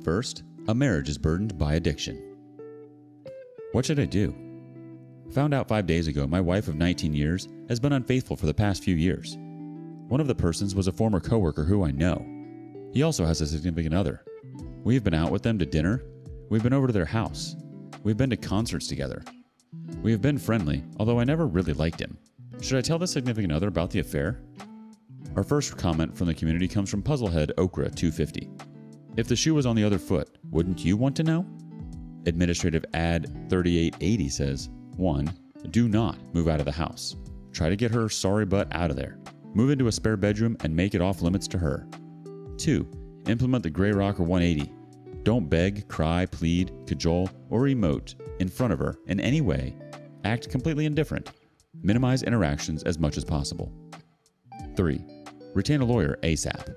First, a marriage is burdened by addiction. What should I do? Found out 5 days ago my wife of 19 years has been unfaithful for the past few years. One of the persons was a former coworker who I know. He also has a significant other. We have been out with them to dinner. We've been over to their house. We've been to concerts together. We have been friendly, although I never really liked him. Should I tell the significant other about the affair? Our first comment from the community comes from Puzzlehead Okra 250. If the shoe was on the other foot, wouldn't you want to know? Administrative Ad 3880 says, 1. Do not move out of the house. Try to get her sorry butt out of there. Move into a spare bedroom and make it off limits to her. 2. Implement the Grey Rocker 180. Don't beg, cry, plead, cajole, or emote in front of her in any way. Act completely indifferent. Minimize interactions as much as possible. 3. Retain a lawyer ASAP.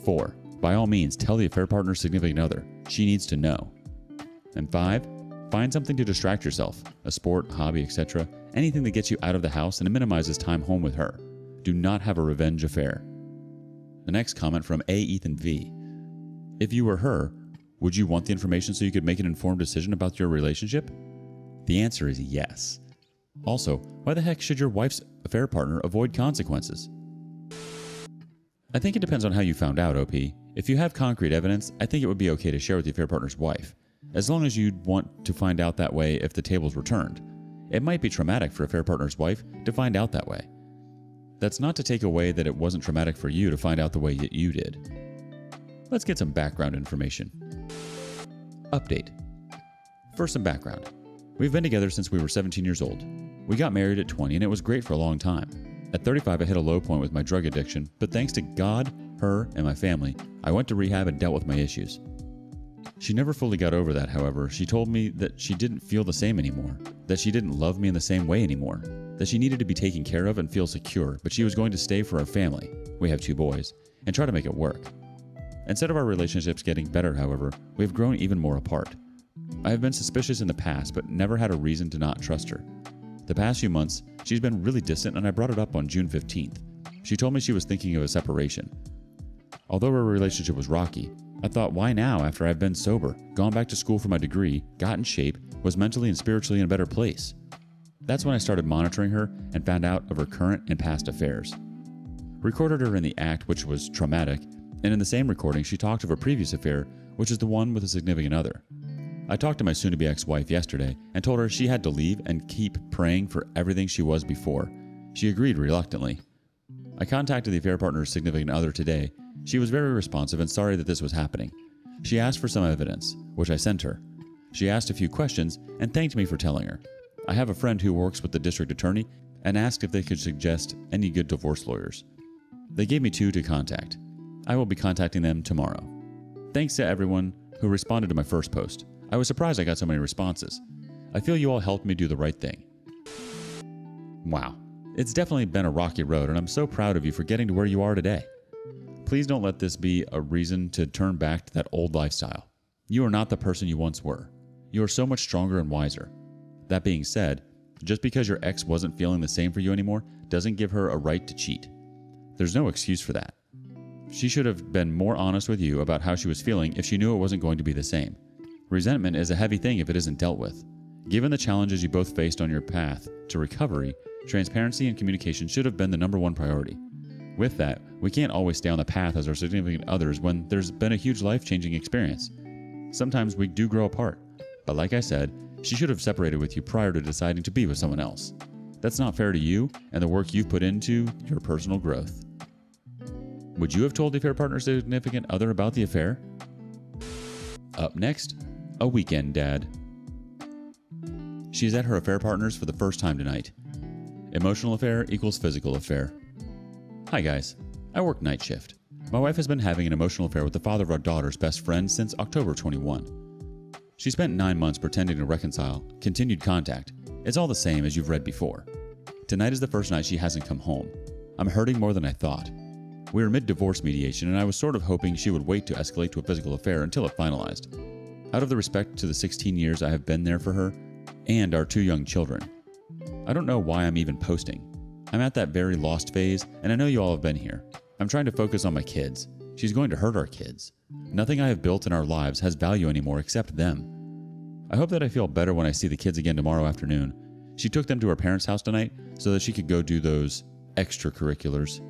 4. By all means, tell the affair partner's significant other. She needs to know. And 5. Find something to distract yourself, a sport, hobby, etc., anything that gets you out of the house and minimizes time home with her. Do not have a revenge affair. The next comment from A. Ethan V. If you were her, would you want the information so you could make an informed decision about your relationship? The answer is yes. Also, why the heck should your wife's affair partner avoid consequences? I think it depends on how you found out, OP. If you have concrete evidence, I think it would be okay to share with the affair partner's wife, as long as you'd want to find out that way if the tables were turned. It might be traumatic for affair partner's wife to find out that way. That's not to take away that it wasn't traumatic for you to find out the way that you did. Let's get some background information. Update. First, some background. We've been together since we were 17 years old. We got married at 20 and it was great for a long time. At 35, I hit a low point with my drug addiction, but thanks to God, her, and my family, I went to rehab and dealt with my issues. She never fully got over that, however. She told me that she didn't feel the same anymore, that she didn't love me in the same way anymore, that she needed to be taken care of and feel secure, but she was going to stay for our family, we have 2 boys, and try to make it work. Instead of our relationships getting better, however, we have grown even more apart. I have been suspicious in the past, but never had a reason to not trust her. The past few months, she's been really distant, and I brought it up on June 15th. She told me she was thinking of a separation. Although our relationship was rocky, I thought, why now after I've been sober, gone back to school for my degree, got in shape, was mentally and spiritually in a better place? That's when I started monitoring her and found out of her current and past affairs. Recorded her in the act, which was traumatic, and in the same recording she talked of her previous affair, which is the one with a significant other. I talked to my soon-to-be ex-wife yesterday and told her she had to leave and keep praying for everything she was before. She agreed reluctantly. I contacted the affair partner's significant other today. She was very responsive and sorry that this was happening. She asked for some evidence, which I sent her. She asked a few questions and thanked me for telling her. I have a friend who works with the district attorney and asked if they could suggest any good divorce lawyers. They gave me 2 to contact. I will be contacting them tomorrow. Thanks to everyone who responded to my first post. I was surprised I got so many responses. I feel you all helped me do the right thing. Wow, it's definitely been a rocky road, and I'm so proud of you for getting to where you are today. Please don't let this be a reason to turn back to that old lifestyle. You are not the person you once were. You are so much stronger and wiser. That being said, just because your ex wasn't feeling the same for you anymore doesn't give her a right to cheat. There's no excuse for that. She should have been more honest with you about how she was feeling if she knew it wasn't going to be the same. Resentment is a heavy thing if it isn't dealt with. Given the challenges you both faced on your path to recovery, transparency and communication should have been the #1 priority. With that, we can't always stay on the path as our significant others when there's been a huge life-changing experience. Sometimes we do grow apart, but like I said, she should have separated with you prior to deciding to be with someone else. That's not fair to you and the work you've put into your personal growth. Would you have told the affair partner's significant other about the affair? Up next, a weekend dad. She's at her affair partner's for the first time tonight. Emotional affair equals physical affair. Hi guys, I work night shift. My wife has been having an emotional affair with the father of our daughter's best friend since October 21. She spent 9 months pretending to reconcile, continued contact. It's all the same as you've read before. Tonight is the first night she hasn't come home. I'm hurting more than I thought. We were mid-divorce mediation and I was sort of hoping she would wait to escalate to a physical affair until it finalized. Out of the respect to the 16 years I have been there for her and our 2 young children. I don't know why I'm even posting. I'm at that very lost phase and I know you all have been here. I'm trying to focus on my kids. She's going to hurt our kids. Nothing I have built in our lives has value anymore except them. I hope that I feel better when I see the kids again tomorrow afternoon. She took them to her parents' house tonight so that she could go do those extracurriculars.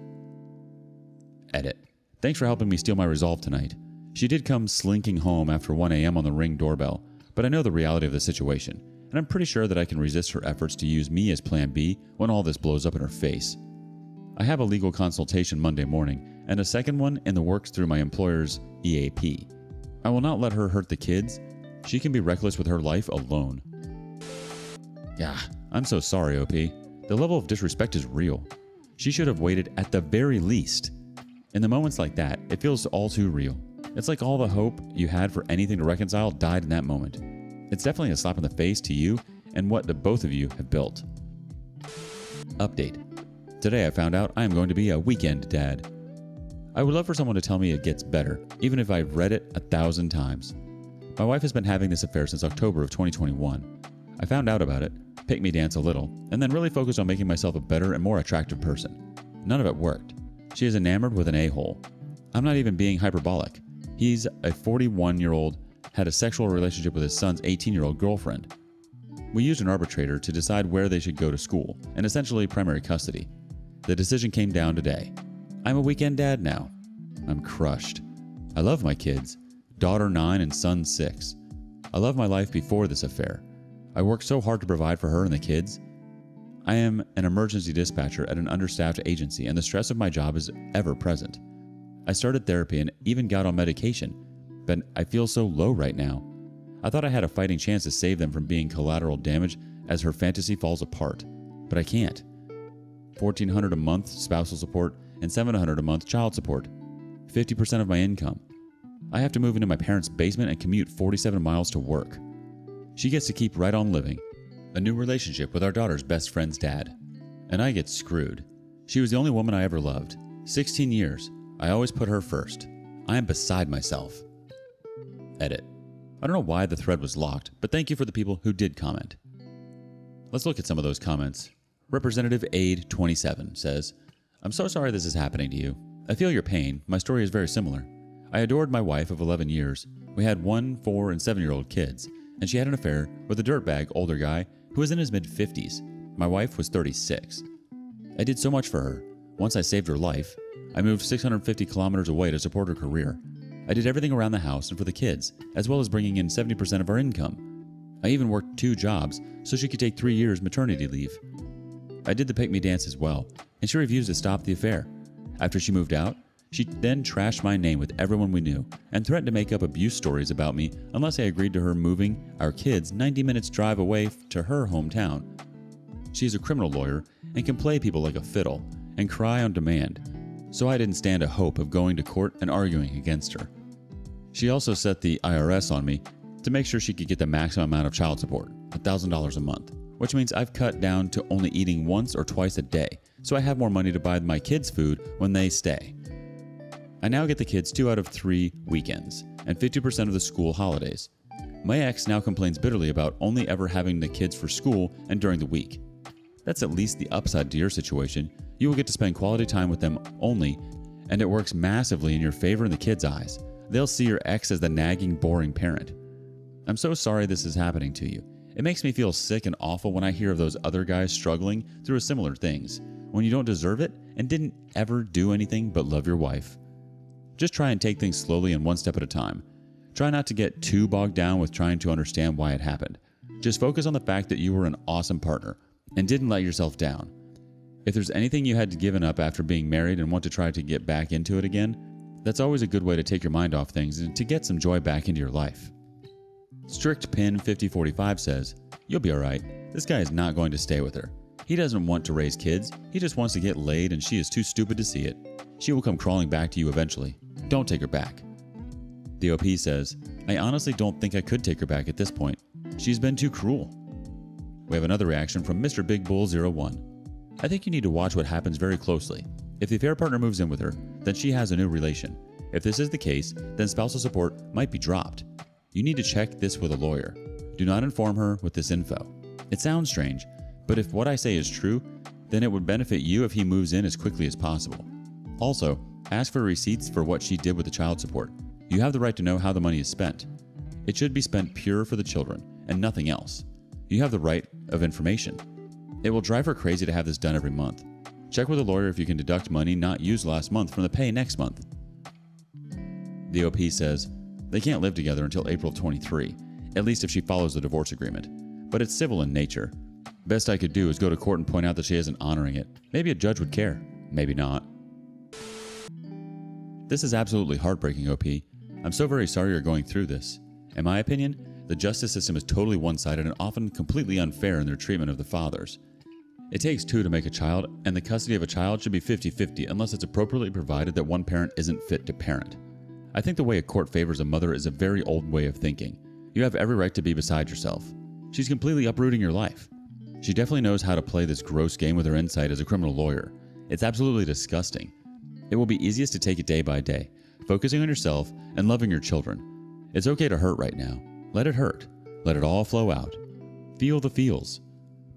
Edit. Thanks for helping me steal my resolve tonight. She did come slinking home after 1 a.m. on the Ring doorbell, but I know the reality of the situation, and I'm pretty sure that I can resist her efforts to use me as plan B when all this blows up in her face. I have a legal consultation Monday morning, and a second one in the works through my employer's EAP. I will not let her hurt the kids. She can be reckless with her life alone. Yeah, I'm so sorry, OP. The level of disrespect is real. She should have waited at the very least. In the moments like that, it feels all too real. It's like all the hope you had for anything to reconcile died in that moment. It's definitely a slap in the face to you and what the both of you have built. Update. Today I found out I am going to be a weekend dad. I would love for someone to tell me it gets better, even if I've read it 1,000 times. My wife has been having this affair since October of 2021. I found out about it, picked me dance a little, and then really focused on making myself a better and more attractive person. None of it worked. She is enamored with an a-hole. I'm not even being hyperbolic. He's a 41-year-old, had a sexual relationship with his son's 18-year-old girlfriend. We used an arbitrator to decide where they should go to school, and essentially primary custody. The decision came down today. I'm a weekend dad now. I'm crushed. I love my kids, daughter 9 and son 6. I love my life before this affair. I worked so hard to provide for her and the kids. I am an emergency dispatcher at an understaffed agency, and the stress of my job is ever present. I started therapy and even got on medication, but I feel so low right now. I thought I had a fighting chance to save them from being collateral damage as her fantasy falls apart, but I can't. $1,400 a month spousal support and $700 a month child support. 50% of my income. I have to move into my parents' basement and commute 47 miles to work. She gets to keep right on living. A new relationship with our daughter's best friend's dad. And I get screwed. She was the only woman I ever loved. 16 years. I always put her first. I am beside myself. Edit. I don't know why the thread was locked, but thank you for the people who did comment. Let's look at some of those comments. Representative Aid 27 says, I'm so sorry this is happening to you. I feel your pain. My story is very similar. I adored my wife of 11 years. We had 1, 4, and 7-year-old kids, and she had an affair with a dirtbag older guy who was in his mid-50s. My wife was 36. I did so much for her. Once I saved her life, I moved 650 kilometers away to support her career. I did everything around the house and for the kids, as well as bringing in 70% of our income. I even worked 2 jobs so she could take 3 years maternity leave. I did the pick me dance as well, and she refused to stop the affair. After she moved out, she then trashed my name with everyone we knew and threatened to make up abuse stories about me unless I agreed to her moving our kids 90 minutes drive away to her hometown. She is a criminal lawyer and can play people like a fiddle and cry on demand, so I didn't stand a hope of going to court and arguing against her. She also set the IRS on me to make sure she could get the maximum amount of child support, $1,000 a month, which means I've cut down to only eating once or twice a day, so I have more money to buy my kids food when they stay. I now get the kids 2 out of 3 weekends and 50% of the school holidays. My ex now complains bitterly about only ever having the kids for school and during the week. That's at least the upside to your situation. You will get to spend quality time with them only, and it works massively in your favor in the kids' eyes. They'll see your ex as the nagging, boring parent. I'm so sorry this is happening to you. It makes me feel sick and awful when I hear of those other guys struggling through similar things, when you don't deserve it and didn't ever do anything but love your wife. Just try and take things slowly and one step at a time. Try not to get too bogged down with trying to understand why it happened. Just focus on the fact that you were an awesome partner and didn't let yourself down. If there's anything you had given up after being married and want to try to get back into it again, that's always a good way to take your mind off things and to get some joy back into your life. Strict Pin 5045 says, you'll be alright. This guy is not going to stay with her. He doesn't want to raise kids. He just wants to get laid and she is too stupid to see it. She will come crawling back to you eventually. Don't take her back. The OP says, I honestly don't think I could take her back at this point. She's been too cruel. We have another reaction from Mr. Big Bull 01. I think you need to watch what happens very closely. If the affair partner moves in with her, then she has a new relation. If this is the case, then spousal support might be dropped. You need to check this with a lawyer. Do not inform her with this info. It sounds strange, but if what I say is true, then it would benefit you if he moves in as quickly as possible. Also, Ask for receipts for what she did with the child support. You have the right to know how the money is spent. It should be spent pure for the children and nothing else. You have the right of information. It will drive her crazy to have this done every month. Check with a lawyer if you can deduct money not used last month from the pay next month. The OP says they can't live together until April of 23, at least if she follows the divorce agreement. But it's civil in nature. Best I could do is go to court and point out that she isn't honoring it. Maybe a judge would care. Maybe not. This is absolutely heartbreaking, OP. I'm so very sorry you're going through this. In my opinion, the justice system is totally one-sided and often completely unfair in their treatment of the fathers. It takes two to make a child, and the custody of a child should be 50-50 unless it's appropriately provided that one parent isn't fit to parent. I think the way a court favors a mother is a very old way of thinking. You have every right to be beside yourself. She's completely uprooting your life. She definitely knows how to play this gross game with her insight as a criminal lawyer. It's absolutely disgusting. It will be easiest to take it day by day, focusing on yourself and loving your children. It's okay to hurt right now. Let it hurt. Let it all flow out. Feel the feels.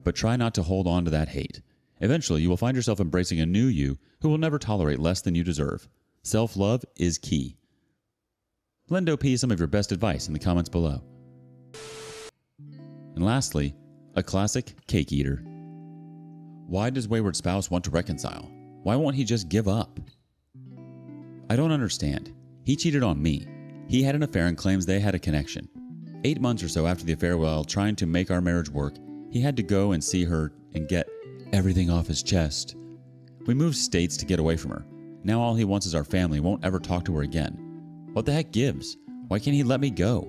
But try not to hold on to that hate. Eventually, you will find yourself embracing a new you who will never tolerate less than you deserve. Self-love is key. Lend OP some of your best advice in the comments below. And lastly, a classic cake eater. Why does wayward spouse want to reconcile? Why won't he just give up? I don't understand. He cheated on me. He had an affair and claims they had a connection. 8 months or so after the affair, while trying to make our marriage work, he had to go and see her and get everything off his chest. We moved states to get away from her. Now all he wants is our family, won't ever talk to her again. What the heck gives? Why can't he let me go?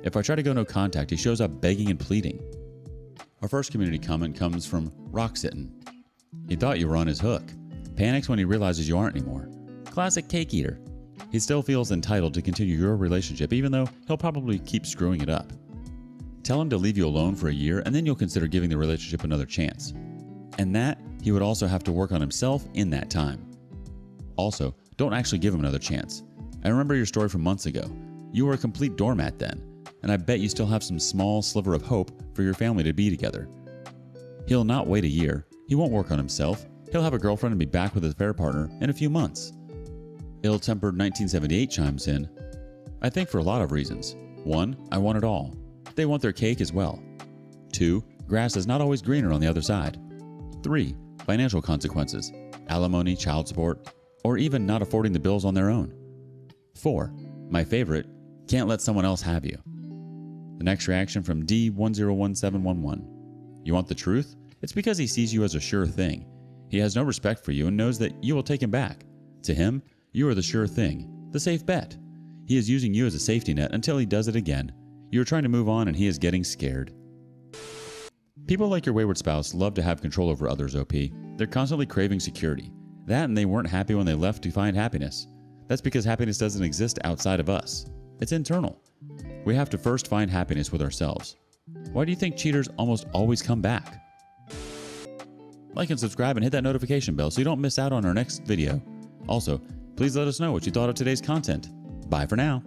If I try to go no contact, he shows up begging and pleading. Our first community comment comes from Rock Sittin'. He thought you were on his hook. Panics when he realizes you aren't anymore. Classic cake eater. He still feels entitled to continue your relationship even though he'll probably keep screwing it up. Tell him to leave you alone for a year and then you'll consider giving the relationship another chance. And that he would also have to work on himself in that time. Also, don't actually give him another chance. I remember your story from months ago. You were a complete doormat then, and I bet you still have some small sliver of hope for your family to be together. He'll not wait a year. He won't work on himself. He'll have a girlfriend and be back with his affair partner in a few months. Ill-tempered 1978 chimes in. I think for a lot of reasons. 1, I want it all. They want their cake as well. 2, grass is not always greener on the other side. 3, financial consequences, alimony, child support, or even not affording the bills on their own. 4, my favorite, can't let someone else have you. The next reaction from D101711. You want the truth? It's because he sees you as a sure thing. He has no respect for you and knows that you will take him back. To him, you are the sure thing, the safe bet. He is using you as a safety net until he does it again. You are trying to move on and he is getting scared. People like your wayward spouse love to have control over others, OP. They're constantly craving security. That and they weren't happy when they left to find happiness. That's because happiness doesn't exist outside of us. It's internal. We have to first find happiness with ourselves. Why do you think cheaters almost always come back? Like and subscribe and hit that notification bell so you don't miss out on our next video. Also, please let us know what you thought of today's content. Bye for now.